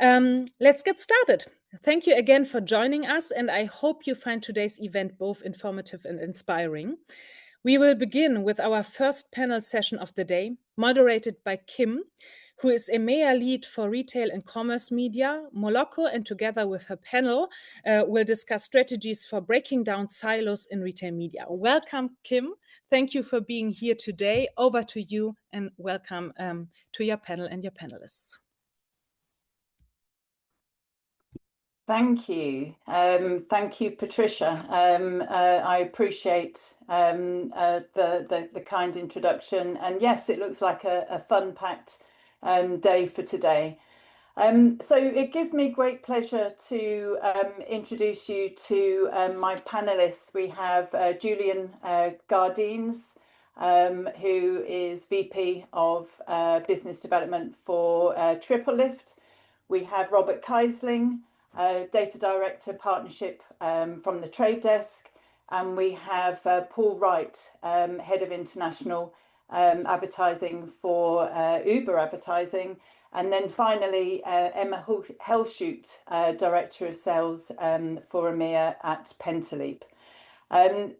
Let's get started. Thank you again for joining us, and I hope you find today's event both informative and inspiring. We will begin with our first panel session of the day, moderated by Kim, who is EMEA lead for retail and commerce media, Moloco, and together with her panel, will discuss strategies for breaking down silos in retail media. Welcome, Kim. Thank you for being here today. Over to you, and welcome to your panel and your panelists. Thank you. Thank you, Patricia. I appreciate the kind introduction. And yes, it looks like a fun-packed day for today. So it gives me great pleasure to introduce you to my panelists. We have Julien Gardès, who is VP of Business Development for Triplelift. We have Robert Kiessling, Data Director Partnership from the Trade Desk, and we have Paul Wright, Head of International Advertising for Uber Advertising, and then finally Emma Helsloot, Director of Sales for EMEA at Pentaleap.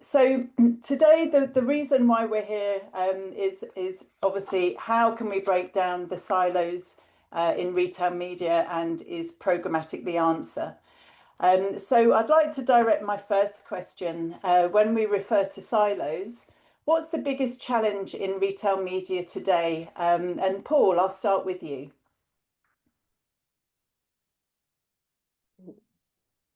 So today the reason why we're here is obviously how can we break down the silos in retail media, and is programmatic the answer? So I'd like to direct my first question. When we refer to silos, what's the biggest challenge in retail media today? And Paul, I'll start with you.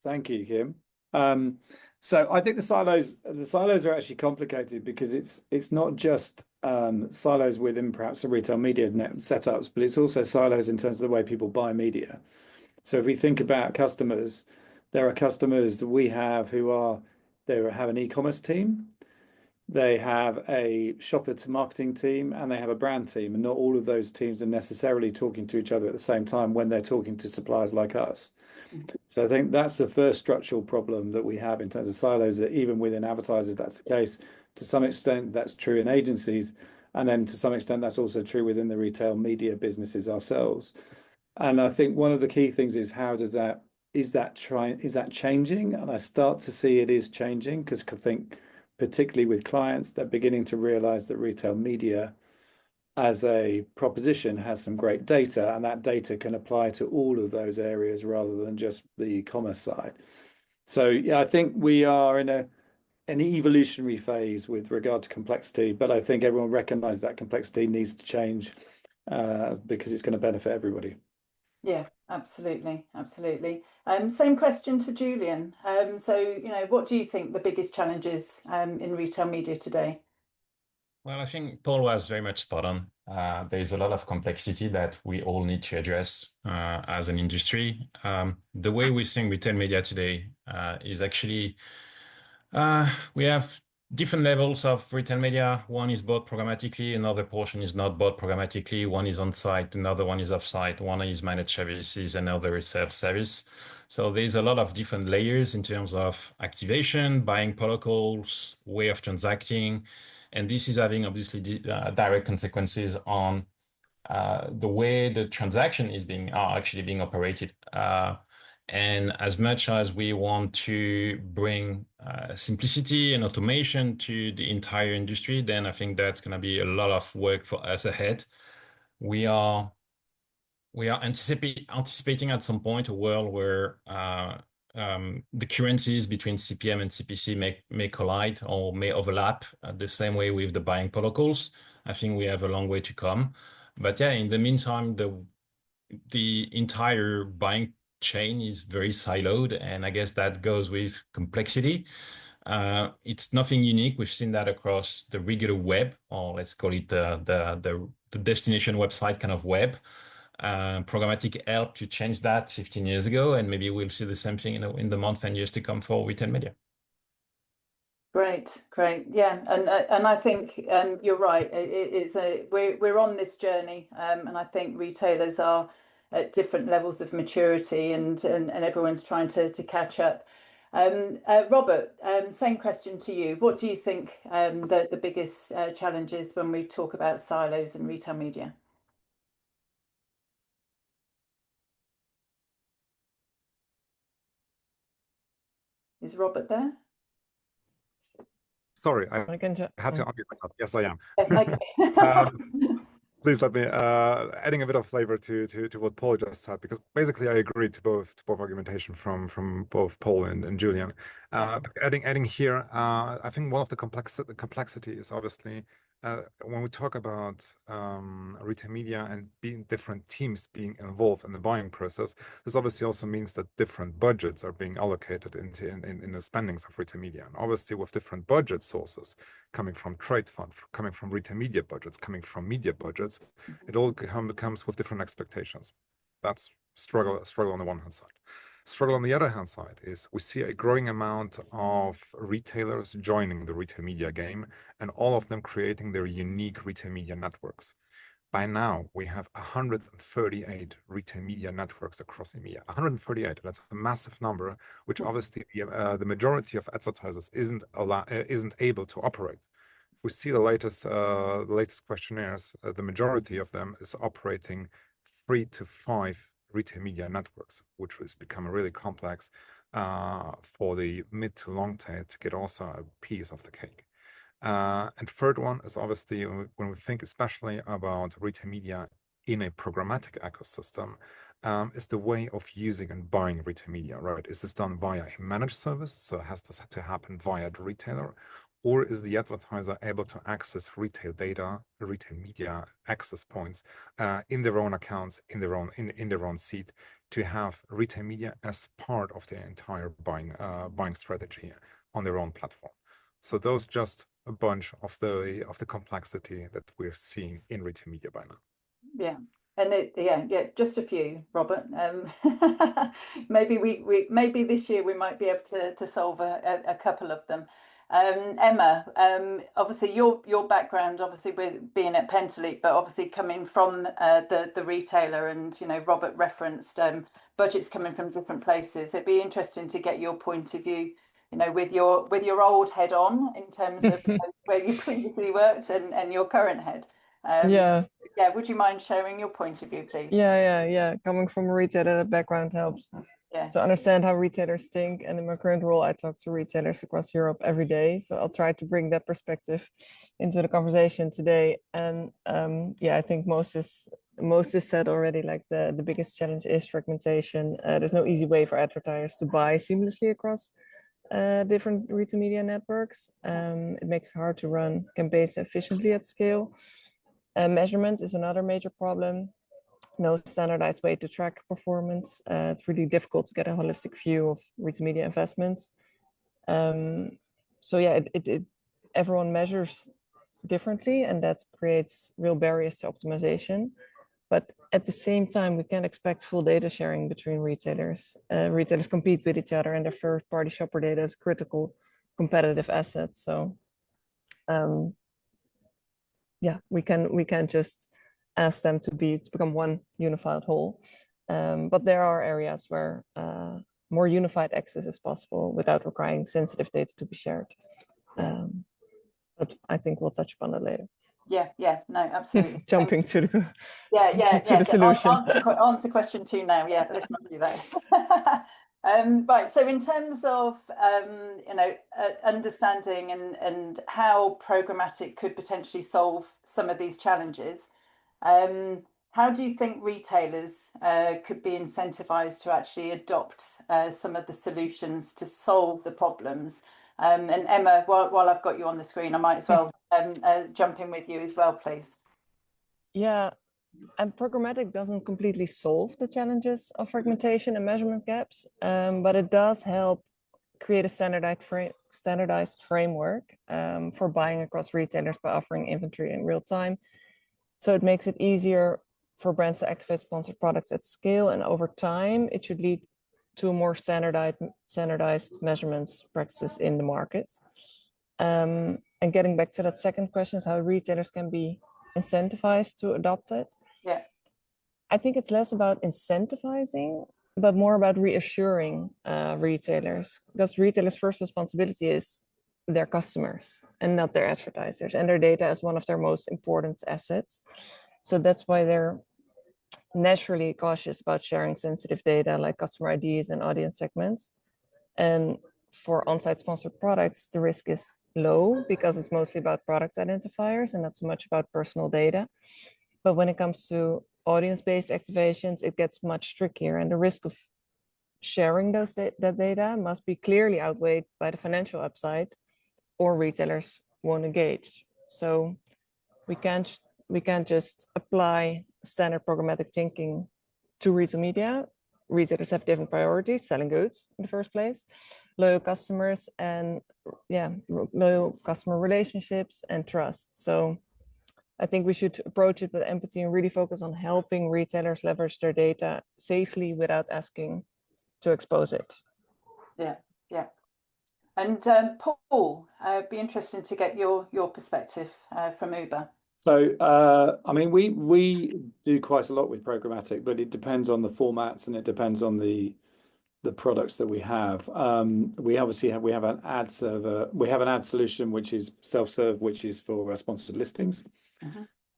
Thank you, Kim. So I think the silos are actually complicated because it's not just silos within perhaps the retail media net setups, but it's also silos in terms of the way people buy media. So if we think about customers, there are customers that we have they have an e-commerce team, they have a shopper to marketing team, and they have a brand team, and not all of those teams are necessarily talking to each other at the same time when they're talking to suppliers like us. So I think that's the first structural problem that we have in terms of silos, that even within advertisers, that's the case. To some extent, that's true in agencies. And then to some extent, that's also true within the retail media businesses ourselves. And I think one of the key things is is that changing? And I start to see it is changing, because I think particularly with clients, they're beginning to realize that retail media as a proposition has some great data, and that data can apply to all of those areas rather than just the e-commerce side. So yeah, I think we are in an evolutionary phase with regard to complexity, but I think everyone recognizes that complexity needs to change because it's going to benefit everybody. Yeah, absolutely. Same question to Julien. So, what do you think the biggest challenges in retail media today? Well, I think Paul was very much spot on. There is a lot of complexity that we all need to address as an industry. The way we think retail media today is actually, we have different levels of retail media. One is bought programmatically, another portion is not bought programmatically. One is on site, another one is off site. One is managed services, another is self-service. So there's a lot of different layers in terms of activation, buying protocols, way of transacting. And this is having obviously direct consequences on the way the transaction are actually being operated. And as much as we want to bring simplicity and automation to the entire industry, then I think that's going to be a lot of work for us ahead. We are anticipating at some point a world where the currencies between CPM and CPC may collide or may overlap the same way with the buying protocols. I think we have a long way to come. But yeah, in the meantime, the entire buying chain is very siloed, and I guess that goes with complexity. It's nothing unique. We've seen that across the regular web, or let's call it the destination website kind of web. Programmatic helped to change that 15 years ago, and maybe we'll see the same thing in the month and years to come for retail media. Great. Yeah, and I think you're right. We're on this journey, and I think retailers are at different levels of maturity, and everyone's trying to catch up. Robert, same question to you. What do you think the biggest challenge is when we talk about silos in retail media? Is Robert there? Sorry, I had to unmute myself. Yes, I am. Okay. Please let me adding a bit of flavor to what Paul just said, because basically I agree to both argumentation from both Paul and Julien. But adding here, I think one of the complexity is obviously when we talk about retail media and being different teams being involved in the buying process, this obviously also means that different budgets are being allocated in the spendings of retail media, and obviously with different budget sources coming from trade fund, coming from retail media budgets, coming from media budgets, it all comes with different expectations. That's struggle on the one hand side. Struggle on the other hand side is we see a growing amount of retailers joining the retail media game, and all of them creating their unique retail media networks. By now, we have 138 retail media networks across EMEA. 138, that's a massive number, which obviously the majority of advertisers isn't able to operate. If we see the latest questionnaires, the majority of them is operating 3 to 5 retail media networks, which has become really complex for the mid to long tail to get also a piece of the cake. And third one is obviously when we think especially about retail media in a programmatic ecosystem, is the way of using and buying retail media, right? Is this done via a managed service? So it has to happen via the retailer, or is the advertiser able to access retail data, retail media access points in their own accounts, in their own seat, to have retail media as part of their entire buying strategy on their own platform? So those just a bunch of the complexity that we're seeing in retail media by now. Yeah. And just a few, Robert. Maybe this year we might be able to solve a couple of them. Emma, obviously your background, obviously with being at Pentaleap, but obviously coming from the retailer, and Robert referenced budgets coming from different places. It'd be interesting to get your point of view, with your old head on, in terms of where you previously worked and your current head. Would you mind sharing your point of view, please? Yeah. Coming from a retailer, that background helps to understand how retailers think. And in my current role, I talk to retailers across Europe every day. So I'll try to bring that perspective into the conversation today. And I think most is said already. Like the biggest challenge is fragmentation. There's no easy way for advertisers to buy seamlessly across different retail media networks. It makes it hard to run campaigns efficiently at scale. Measurement is another major problem. No standardized way to track performance. It's really difficult to get a holistic view of retail media investments. Everyone measures differently, and that creates real barriers to optimization. But at the same time, we can't expect full data sharing between retailers. Retailers compete with each other, and their first-party shopper data is critical competitive asset. So we can just ask them to become one unified whole. But there are areas where more unified access is possible without requiring sensitive data to be shared. But I think we'll touch upon that later. No, absolutely. Jumping to the to the solution. Answer question 2 now. Let's not do that. Right. So in terms of understanding and how programmatic could potentially solve some of these challenges, how do you think retailers could be incentivized to actually adopt some of the solutions to solve the problems? And Emma, while I've got you on the screen, I might as well jump in with you as well, please. Yeah. And programmatic doesn't completely solve the challenges of fragmentation and measurement gaps, but it does help create a standardized framework for buying across retailers by offering inventory in real time. So it makes it easier for brands to activate sponsored products at scale, and over time, it should lead to a more standardized measurements practices in the market. And getting back to that second question, is how retailers can be incentivized to adopt it. I think it's less about incentivizing, but more about reassuring retailers, because retailers' first responsibility is their customers and not their advertisers, and their data is one of their most important assets. So that's why they're naturally cautious about sharing sensitive data like customer IDs and audience segments. And for on-site sponsored products, the risk is low because it's mostly about product identifiers and not so much about personal data. But when it comes to audience-based activations, it gets much trickier, and the risk of sharing that data must be clearly outweighed by the financial upside, or retailers won't engage. So we can't just apply standard programmatic thinking to retail media. Retailers have different priorities: selling goods in the first place, loyal customers, and loyal customer relationships and trust. So I think we should approach it with empathy and really focus on helping retailers leverage their data safely without asking to expose it. Yeah. And Paul, it'd be interesting to get your perspective from Uber. So, I mean, we do quite a lot with programmatic, but it depends on the formats and it depends on the products that we have. We obviously have an ad server. We have an ad solution which is self-serve, which is for sponsored listings,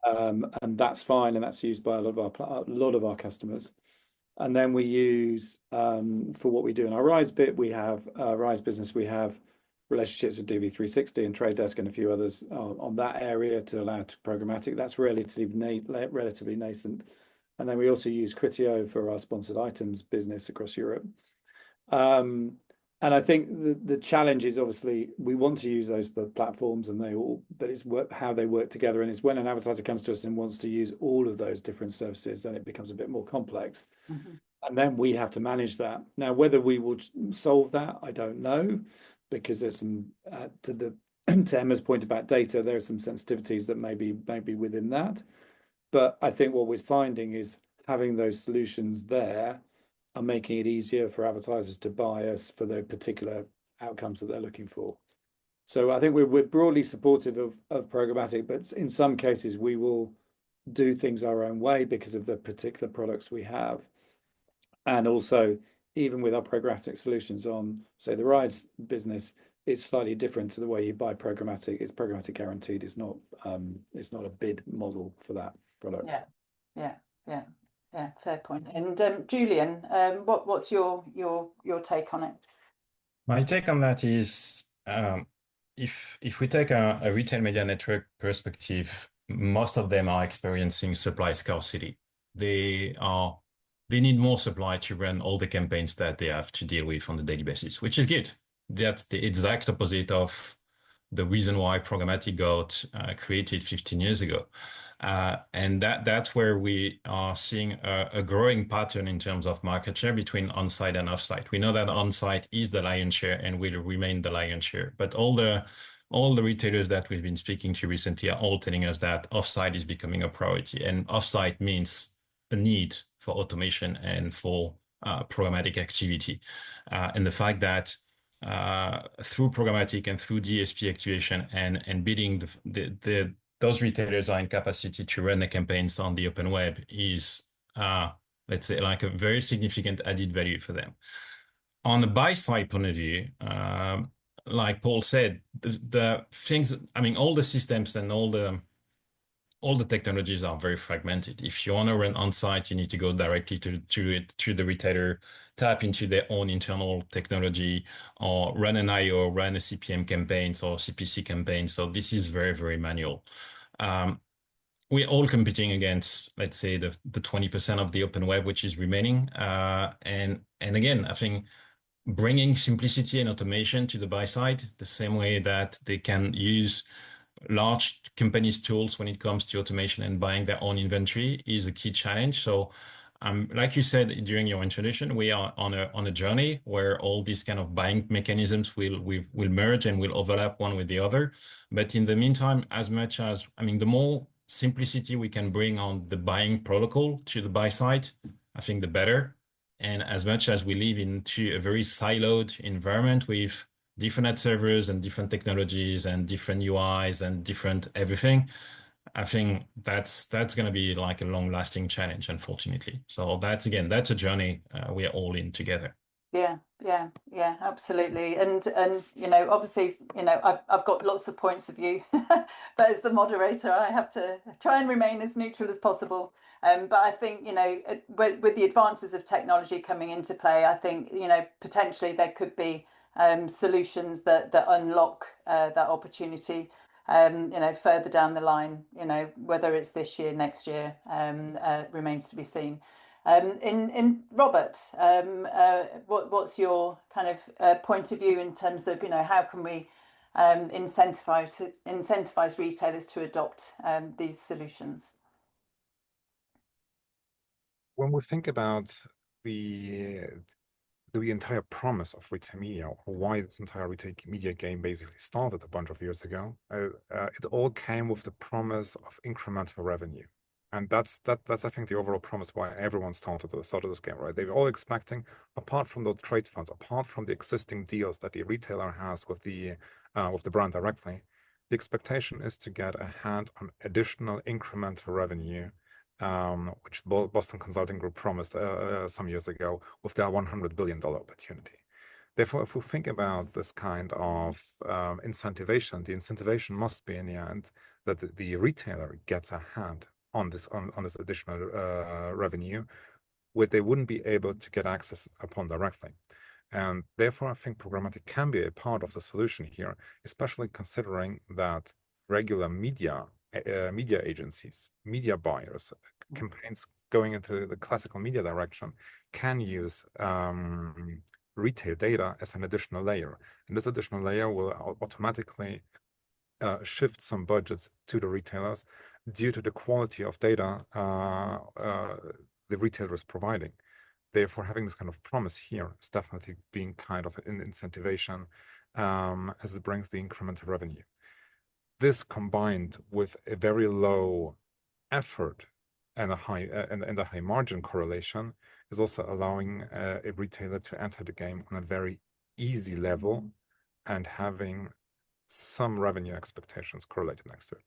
and that's fine, and that's used by a lot of our customers. And then we use for what we do in our Rise bit, we have Rise business. We have relationships with DV360 and Trade Desk and a few others on that area to allow to programmatic. That's relatively nascent. And then we also use Criteo for our sponsored items business across Europe. And I think the challenge is obviously we want to use those platforms, and but it's how they work together. And it's when an advertiser comes to us and wants to use all of those different services, then it becomes a bit more complex. And then we have to manage that. Now, whether we will solve that, I don't know, because there's some to Emma's point about data, there are some sensitivities that may be within that. But I think what we're finding is having those solutions there are making it easier for advertisers to buy us for the particular outcomes that they're looking for. So I think we're broadly supportive of programmatic, but in some cases we will do things our own way because of the particular products we have. And also, even with our programmatic solutions on, say, the Rise business, it's slightly different to the way you buy programmatic. It's programmatic guaranteed. It's not a bid model for that product. Yeah, fair point. And Julien, what's your take on it? My take on that is, if we take a retail media network perspective, most of them are experiencing supply scarcity. They need more supply to run all the campaigns that they have to deal with on a daily basis, which is good. That's the exact opposite of the reason why programmatic got created 15 years ago. And that's where we are seeing a growing pattern in terms of market share between on-site and off-site. We know that on-site is the lion's share and will remain the lion's share. But all the retailers that we've been speaking to recently are all telling us that off-site is becoming a priority. And off-site means a need for automation and for programmatic activity. And the fact that through programmatic and through DSP activation and bidding, those retailers are in capacity to run the campaigns on the open web is, let's say, like a very significant added value for them. On the buy side point of view, like Paul said, the things, I mean, all the systems and all the technologies are very fragmented. If you want to run on-site, you need to go directly to the retailer, tap into their own internal technology, or run an IO, run a CPM campaigns or CPC campaigns. So this is very, very manual. We're all competing against, let's say, the 20% of the open web, which is remaining. And again, I think bringing simplicity and automation to the buy side, the same way that they can use large companies' tools when it comes to automation and buying their own inventory, is a key challenge. So, like you said during your introduction, we are on a journey where all these kind of buying mechanisms will merge and will overlap one with the other. But in the meantime, as much as, I mean, the more simplicity we can bring on the buying protocol to the buy side, I think the better. And as much as we live into a very siloed environment with different ad servers and different technologies and different UIs and different everything, I think that's going to be like a long-lasting challenge, unfortunately. So that's a journey we are all in together. Yeah, absolutely. And you know, obviously, you know, I've got lots of points of view, but as the moderator, I have to try and remain as neutral as possible. But I think, you know, with the advances of technology coming into play, I think, you know, potentially there could be solutions that unlock that opportunity, further down the line, whether it's this year, next year, remains to be seen. In Robert, what's your kind of point of view in terms of, how can we incentivize retailers to adopt these solutions? When we think about the entire promise of retail media, or why this entire retail media game basically started a bunch of years ago, it all came with the promise of incremental revenue. And that's I think the overall promise why everyone started this game, right? They were all expecting, apart from the trade funds, apart from the existing deals that the retailer has with the brand directly, the expectation is to get a hand on additional incremental revenue, which Boston Consulting Group promised some years ago with their $100 billion opportunity. Therefore, if we think about this kind of incentivation, the incentivation must be in the end that the retailer gets a hand on this additional revenue, where they wouldn't be able to get access upon directly. And therefore, I think programmatic can be a part of the solution here, especially considering that regular media agencies, media buyers, campaigns going into the classical media direction can use retail data as an additional layer. And this additional layer will automatically shift some budgets to the retailers due to the quality of data the retailer is providing. Therefore, having this kind of promise here is definitely being kind of an incentivation as it brings the incremental revenue. This combined with a very low effort and a high margin correlation is also allowing a retailer to enter the game on a very easy level and having some revenue expectations correlated next to it.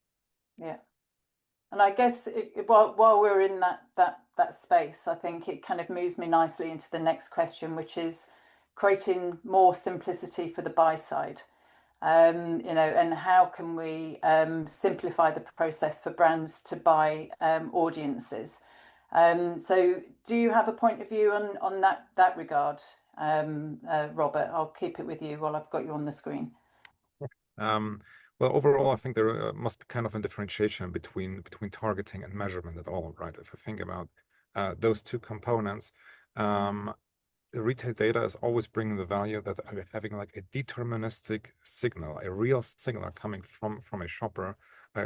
Yeah. And I guess while we're in that space, I think it kind of moves me nicely into the next question, which is creating more simplicity for the buy side. And how can we simplify the process for brands to buy audiences? So do you have a point of view on that regard, Robert? I'll keep it with you while I've got you on the screen. Well, overall, I think there must be kind of a differentiation between targeting and measurement at all, right? If you think about those two components, the retail data is always bringing the value that having like a deterministic signal, a real signal coming from a shopper,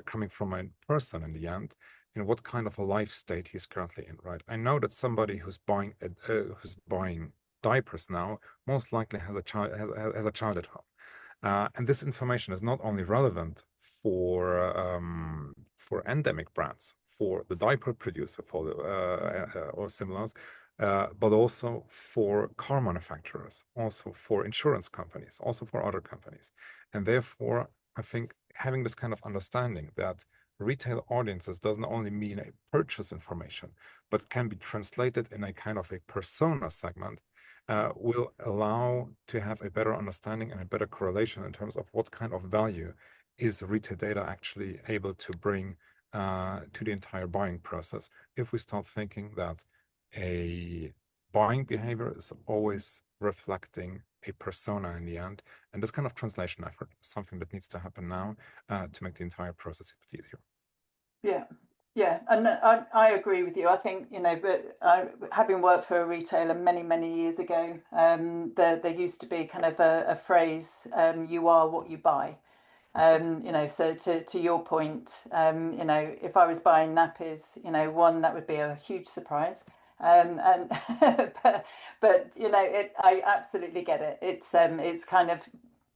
coming from a person in the end, what kind of a life state he's currently in, right? I know that somebody who's buying diapers now most likely has a child at home. And this information is not only relevant for endemic brands, for the diaper producer, for the or similars, but also for car manufacturers, also for insurance companies, also for other companies. And therefore, I think having this kind of understanding that retail audiences doesn't only mean a purchase information, but can be translated in a kind of a persona segment, will allow to have a better understanding and a better correlation in terms of what kind of value is retail data actually able to bring to the entire buying process, if we start thinking that a buying behavior is always reflecting a persona in the end. And this kind of translation effort is something that needs to happen now to make the entire process a bit easier. Yeah, and I agree with you. I think, but having worked for a retailer many years ago, there used to be kind of a phrase, you are what you buy. So to your point, if I was buying nappies, one, that would be a huge surprise. And but I absolutely get it. It's kind of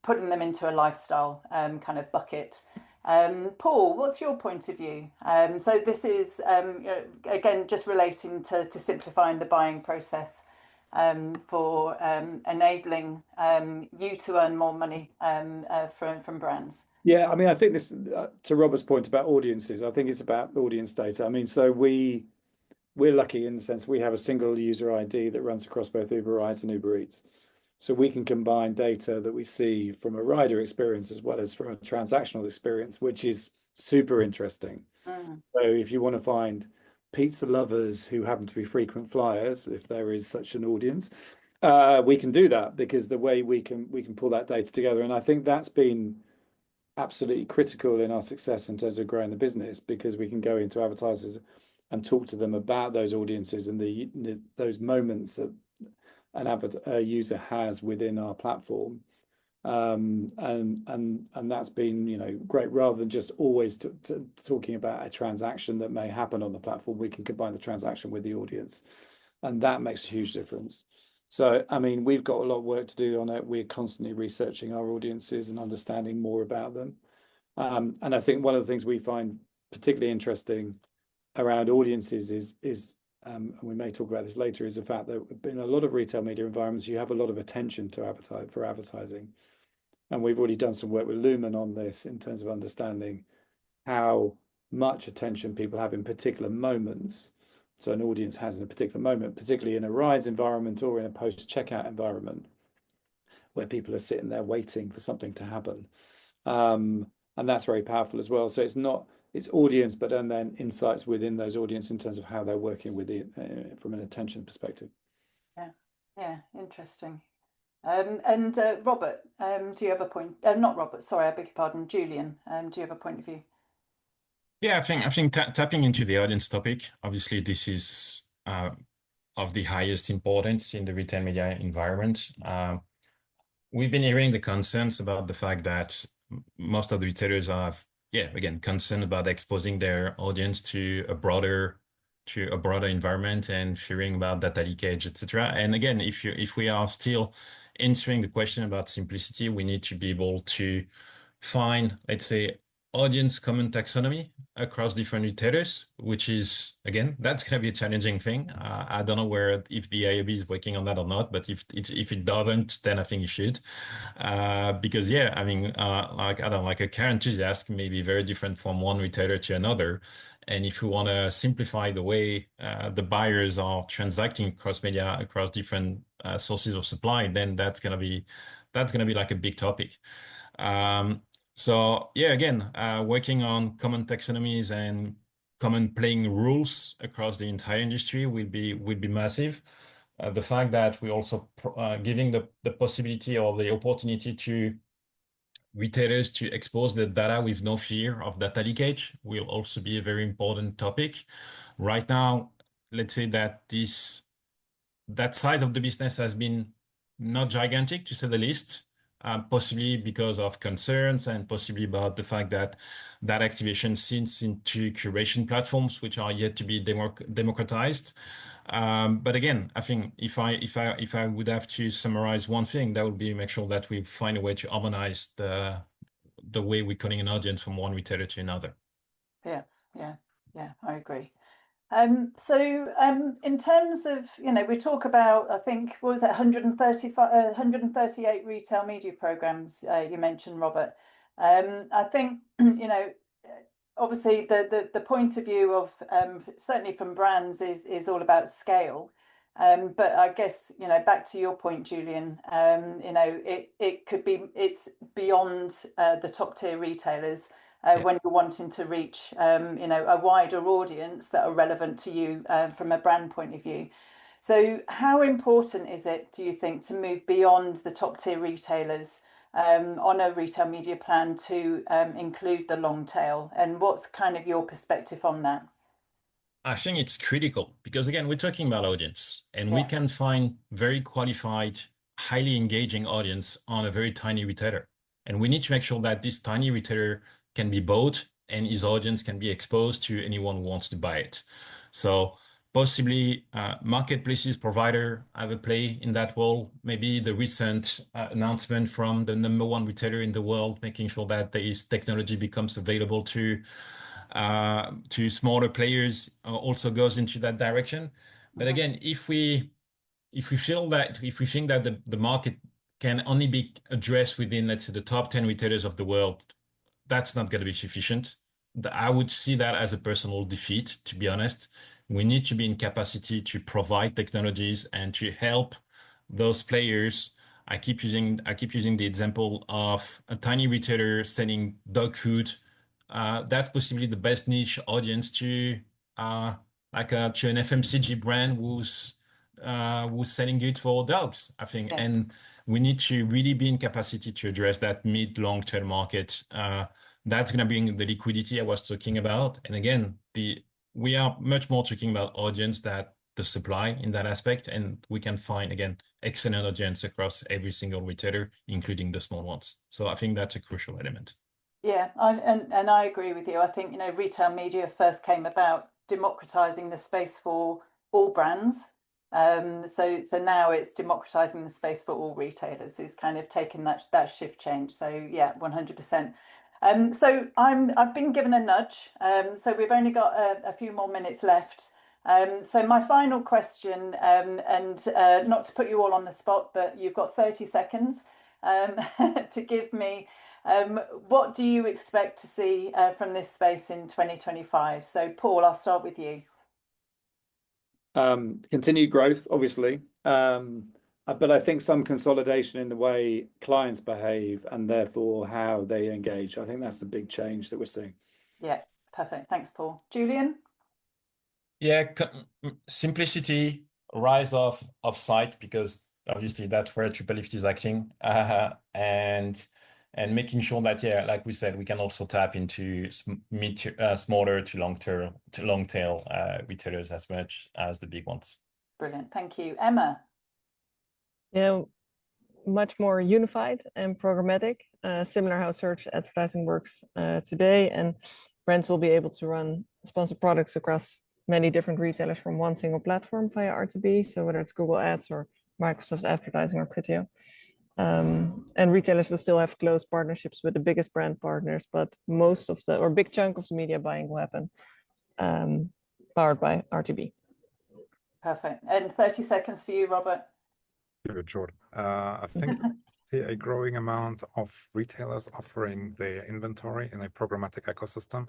putting them into a lifestyle kind of bucket. Paul, what's your point of view? So this is again just relating to simplifying the buying process for enabling you to earn more money from brands. Yeah, I mean, I think this, to Robert's point about audiences, I think it's about audience data. I mean, so we're lucky in the sense we have a single user ID that runs across both Uber Rides and Uber Eats. So we can combine data that we see from a rider experience as well as from a transactional experience, which is super interesting. So if you want to find pizza lovers who happen to be frequent flyers, if there is such an audience, we can do that because the way we can pull that data together, and I think that's been absolutely critical in our success in terms of growing the business, because we can go into advertisers and talk to them about those audiences and those moments that a user has within our platform, and that's been great. Rather than just always talking about a transaction that may happen on the platform, we can combine the transaction with the audience, and that makes a huge difference. So, I mean, we've got a lot of work to do on it. We're constantly researching our audiences and understanding more about them. And I think one of the things we find particularly interesting around audiences is and we may talk about this later, is the fact that in a lot of retail media environments, you have a lot of attention to advertising. And we've already done some work with Lumen on this in terms of understanding how much attention people have in particular moments. So an audience has in a particular moment, particularly in a rides environment or in a post-checkout environment, where people are sitting there waiting for something to happen. And that's very powerful as well. So it's audience, but then insights within those audience in terms of how they're working with it from an attention perspective. Yeah, interesting. And Robert, do you have a point? Not Robert, sorry, I beg your pardon, Julien. Do you have a point of view? Yeah, I think tapping into the audience topic, obviously this is of the highest importance in the retail media environment. We've been hearing the concerns about the fact that most of the retailers are, again, concerned about exposing their audience to a broader environment and fearing about data leakage, etc. And again, if we are still answering the question about simplicity, we need to be able to find, let's say, audience common taxonomy across different retailers, which is, again, that's going to be a challenging thing. I don't know if the IAB is working on that or not, but if it doesn't, then I think it should. Because I mean, like a car enthusiast may be very different from one retailer to another. And if we want to simplify the way the buyers are transacting across media, across different sources of supply, then that's gonna be like a big topic. So again, working on common taxonomies and common playing rules across the entire industry will be massive. The fact that we also giving the possibility or the opportunity to retailers to expose the data with no fear of data leakage will also be a very important topic. Right now, let's say that that size of the business has been not gigantic, to say the least. Possibly because of concerns and possibly about the fact that activation sinks into curation platforms, which are yet to be democratized. But again, I think if I would have to summarize one thing, that would be make sure that we find a way to harmonize the way we're calling an audience from one retailer to another. Yeah, I agree. So in terms of, we talk about, I think, what was it, 138 retail media programs you mentioned, Robert. I think, obviously the point of view of certainly from brands is all about scale. But I guess, back to your point, Julien, it's beyond the top tier retailers. When you're wanting to reach, a wider audience that are relevant to you from a brand point of view. So how important is it, do you think, to move beyond the top tier retailers on a retail media plan to include the long tail? And what's kind of your perspective on that? I think it's critical because, again, we're talking about audience and we can find very qualified, highly engaging audience on a very tiny retailer. And we need to make sure that this tiny retailer can be bought and his audience can be exposed to anyone who wants to buy it. So possibly marketplaces provider have a play in that role. Maybe the recent announcement from the #1 retailer in the world, making sure that this technology becomes available to smaller players also goes into that direction. But again, if we think that the market can only be addressed within, let's say, the top 10 retailers of the world, that's not going to be sufficient. I would see that as a personal defeat, to be honest. We need to be in capacity to provide technologies and to help those players. I keep using the example of a tiny retailer selling dog food. That's possibly the best niche audience to an FMCG brand whose who's selling goods for dogs, I think. Yeah. And we need to really be in capacity to address that mid-long-term market. That's going to bring the liquidity I was talking about. And again, we are much more talking about audience than the supply in that aspect. And we can find, again, excellent audience across every single retailer, including the small ones. So I think that's a crucial element. Yeah, and I agree with you. I think, you know, retail media first came about democratizing the space for all brands. So now it's democratizing the space for all retailers. It's kind of taken that shift change. So yeah, 100%. So I've been given a nudge. So we've only got a few more minutes left. So my final question, and not to put you all on the spot, but you've got 30 seconds to give me. What do you expect to see from this space in 2025? So Paul, I'll start with you. Continued growth, obviously, but I think some consolidation in the way clients behave and therefore how they engage. I think that's the big change that we're seeing. Yeah, perfect. Thanks, Paul. Julien? Yeah, simplicity, rise of site, because obviously that's where Triplelift is acting, and making sure that, yeah, like we said, we can also tap into smaller to long tail retailers as much as the big ones. Brilliant, thank you. Emma? Yeah, much more unified and programmatic, similar how search advertising works today, and brands will be able to run sponsored products across many different retailers from one single platform via RTB. So whether it's Google Ads or Microsoft's advertising or Criteo. And retailers will still have close partnerships with the biggest brand partners, but most of the, or big chunk of the media buying will happen powered by RTB. Perfect. And 30 seconds for you, Robert. Good, Jordan. I think a growing amount of retailers offering their inventory in a programmatic ecosystem,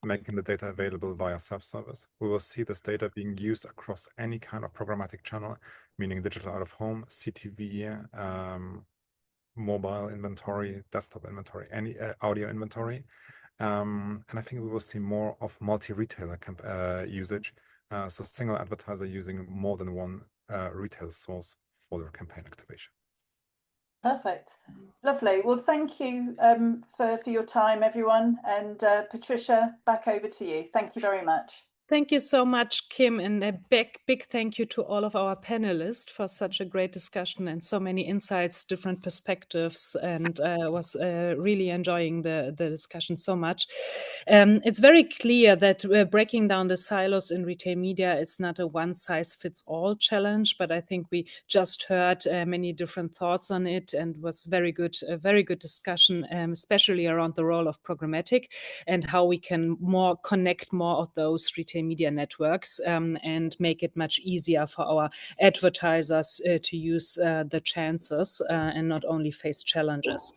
making the data available via self-service. We will see this data being used across any kind of programmatic channel, meaning digital out of home, CTV, mobile inventory, desktop inventory, any audio inventory. And I think we will see more of multi-retailer usage. So single advertiser using more than one retail source for their campaign activation. Perfect. Lovely. Well, thank you for your time, everyone. And Patricia, back over to you. Thank you very much. Thank you so much, Kim, and a big thank you to all of our panelists for such a great discussion and so many insights, different perspectives, and was really enjoying the discussion so much. It's very clear that breaking down the silos in retail media is not a one-size-fits-all challenge, but I think we just heard many different thoughts on it, and was a very good discussion, especially around the role of programmatic and how we can connect more of those retail media networks and make it much easier for our advertisers to use the chances and not only face challenges.